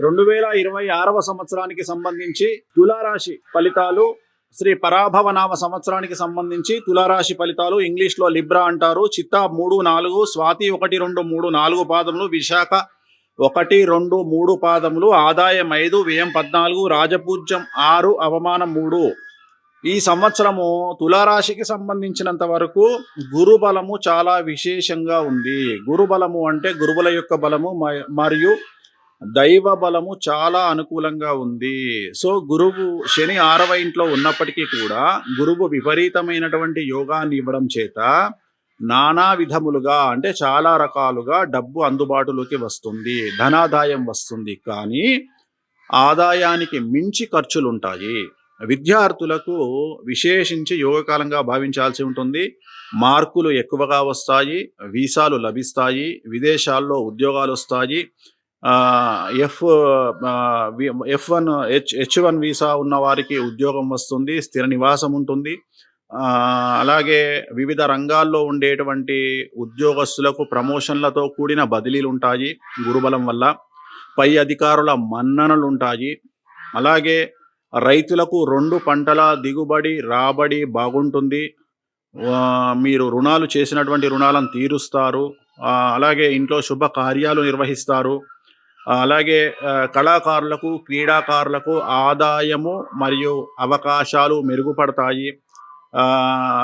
2026వ సంవత్సరానికి సంబంధించి తులారాశి ఫలితాలు, శ్రీ పరాభవనామ సంవత్సరానికి సంబంధించి తులారాశి ఫలితాలు. ఇంగ్లీష్లో లిబ్రా అంటారు. చిత్తా 3, 4, స్వాతి 1, 2, 3, 4 పాదములు, విశాఖ 1, 2, 3 పాదములు, ఆదాయం 5, వ్యయం 14, రాజపూజ్యం 6, అవమానం 3. ఈ సంవత్సరము తులారాశికి సంబంధించినంత వరకు గురుబలము చాలా విశేషంగా ఉంది. గురుబలము అంటే గురువుల యొక్క బలము మరియు దైవ బలము చాలా అనుకూలంగా ఉంది. సో గురువు శని 6వ ఇంట్లో ఉన్నప్పటికీ కూడా గురువు విపరీతమైనటువంటి యోగాన్ని ఇవ్వడం చేత నానా విధములుగా అంటే చాలా రకాలుగా డబ్బు అందుబాటులోకి వస్తుంది, ధనాదాయం వస్తుంది. కానీ ఆదాయానికి మించి ఖర్చులుంటాయి. విద్యార్థులకు విశేషించి యోగకాలంగా భావించాల్సి ఉంటుంది. మార్కులు ఎక్కువగా వస్తాయి, వీసాలు లభిస్తాయి, విదేశాల్లో ఉద్యోగాలు వస్తాయి. H1 వీసా ఉన్న వారికి ఉద్యోగం వస్తుంది, స్థిర నివాసం ఉంటుంది. అలాగే వివిధ రంగాల్లో ఉండేటువంటి ఉద్యోగస్తులకు ప్రమోషన్లతో కూడిన బదిలీలు ఉంటాయి గురుబలం వల్ల. పై అధికారుల మన్ననలు ఉంటాయి. అలాగే రైతులకు 2 పంటల దిగుబడి రాబడి బాగుంటుంది. మీరు రుణాలు చేసినటువంటి రుణాలను తీరుస్తారు. అలాగే ఇంట్లో శుభ కార్యాలు నిర్వహిస్తారు. అలాగే కళాకారులకు, క్రీడాకారులకు ఆదాయము మరియు అవకాశాలు మెరుగుపడతాయి.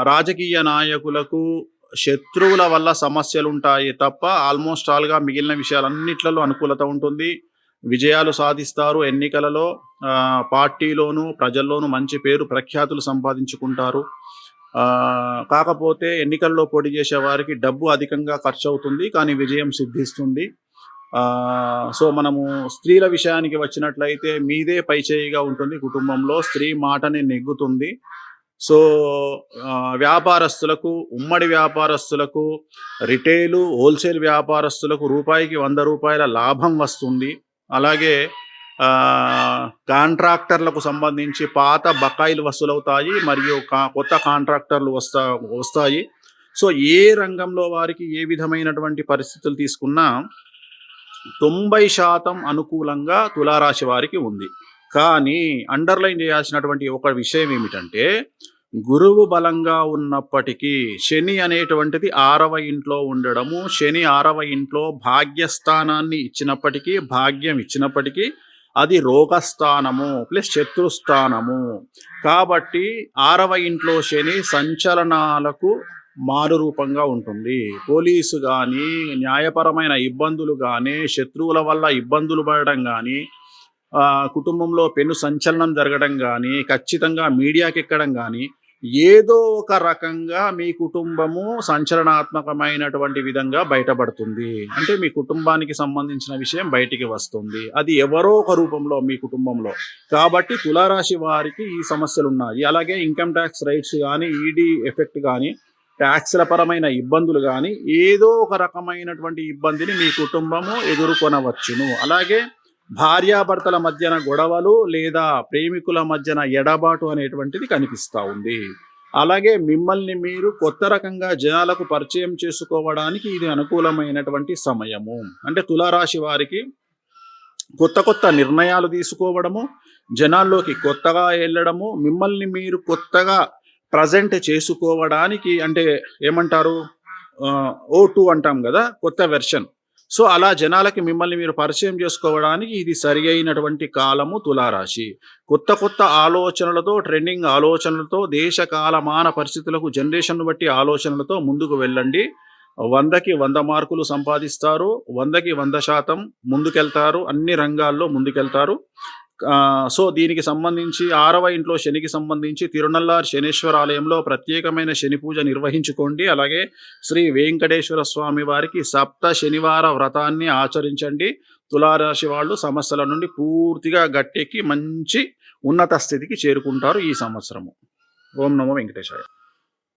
రాజకీయ నాయకులకు శత్రువుల వల్ల సమస్యలు ఉంటాయి తప్ప ఆల్మోస్ట్ ఆల్గా మిగిలిన విషయాలన్నిట్లలో అనుకూలత ఉంటుంది. విజయాలు సాధిస్తారు. ఎన్నికలలో పార్టీలోను ప్రజల్లోనూ మంచి పేరు ప్రఖ్యాతులు సంపాదించుకుంటారు. కాకపోతే ఎన్నికల్లో పోటీ చేసే వారికి డబ్బు అధికంగా ఖర్చు అవుతుంది, కానీ విజయం సిద్ధిస్తుంది. సో మనము స్త్రీల విషయానికి వచ్చినట్లయితే మీదే పైచేయిగా ఉంటుంది. కుటుంబంలో స్త్రీ మాటని నెగ్గుతుంది. సో వ్యాపారస్తులకు, ఉమ్మడి వ్యాపారస్తులకు, రిటైలు హోల్సేల్ వ్యాపారస్తులకు రూపాయికి 100 రూపాయల లాభం వస్తుంది. అలాగే కాంట్రాక్టర్లకు సంబంధించి పాత బకాయిలు వసూలవుతాయి మరియు కొత్త కాంట్రాక్టర్లు వస్తాయి. సో ఏ రంగంలో వారికి ఏ విధమైనటువంటి పరిస్థితులు తీసుకున్నా 90% అనుకూలంగా తులారాశి వారికి ఉంది. కానీ అండర్లైన్ చేయాల్సినటువంటి ఒక విషయం ఏమిటంటే, గురువు బలంగా ఉన్నప్పటికీ శని అనేటువంటిది 6వ ఇంట్లో ఉండడము, శని 6వ ఇంట్లో భాగ్యస్థానాన్ని ఇచ్చినప్పటికీ, భాగ్యం ఇచ్చినప్పటికీ అది రోగస్థానము ప్లస్ శత్రుస్థానము. కాబట్టి 6వ ఇంట్లో శని సంచలనాలకు మారు రూపంగా ఉంటుంది. పోలీసు కానీ, న్యాయపరమైన ఇబ్బందులు కానీ, శత్రువుల వల్ల ఇబ్బందులు పడడం కానీ, కుటుంబంలో పెను సంచలనం జరగడం కానీ, ఖచ్చితంగా మీడియాకి ఎక్కడం కానీ, ఏదో ఒక రకంగా మీ కుటుంబము సంచలనాత్మకమైనటువంటి విధంగా బయటపడుతుంది. అంటే మీ కుటుంబానికి సంబంధించిన విషయం బయటికి వస్తుంది. అది ఎవరో ఒక రూపంలో మీ కుటుంబంలో. కాబట్టి తులారాశి వారికి ఈ సమస్యలు ఉన్నాయి. అలాగే ఇన్కమ్ ట్యాక్స్ రైట్స్ కానీ, ఈడీ ఎఫెక్ట్ కానీ, ట్యాక్స్ల పరమైన ఇబ్బందులు కానీ, ఏదో ఒక రకమైనటువంటి ఇబ్బందిని మీ కుటుంబము ఎదుర్కొనవచ్చును. అలాగే భార్యాభర్తల మధ్యన గొడవలు లేదా ప్రేమికుల మధ్యన ఎడబాటు అనేటువంటిది కనిపిస్తూ ఉంది. అలాగే మిమ్మల్ని మీరు కొత్త రకంగా జనాలకు పరిచయం చేసుకోవడానికి ఇది అనుకూలమైనటువంటి సమయము. అంటే తులారాశి వారికి కొత్త కొత్త నిర్ణయాలు తీసుకోవడము, జనాల్లోకి కొత్తగా వెళ్ళడము, మిమ్మల్ని మీరు కొత్తగా ప్రజెంట్ చేసుకోవడానికి, అంటే ఏమంటారు, O2 అంటాం కదా, కొత్త వెర్షన్. సో అలా జనాలకి మిమ్మల్ని మీరు పరిచయం చేసుకోవడానికి ఇది సరి అయినటువంటి కాలము తులారాశి. కొత్త కొత్త ఆలోచనలతో, ట్రెండింగ్ ఆలోచనలతో, దేశ కాలమాన పరిస్థితులకు, జనరేషన్ బట్టి ఆలోచనలతో ముందుకు వెళ్ళండి. 100కి 100 మార్కులు సంపాదిస్తారు. 100కి 100% ముందుకెళ్తారు. అన్ని రంగాల్లో ముందుకెళ్తారు. సో దీనికి సంబంధించి 6వ ఇంట్లో శనికి సంబంధించి తిరునల్లార్ శనేశ్వర ఆలయంలో ప్రత్యేకమైన శని పూజ నిర్వహించుకోండి. అలాగే శ్రీ వెంకటేశ్వర స్వామి వారికి సప్త శనివార వ్రతాన్ని ఆచరించండి. తులారాశి వాళ్ళు సమస్యల నుండి పూర్తిగా గట్టెక్కి మంచి ఉన్నత స్థితికి చేరుకుంటారు ఈ సంవత్సరము. ఓం నమో వెంకటేశాయ.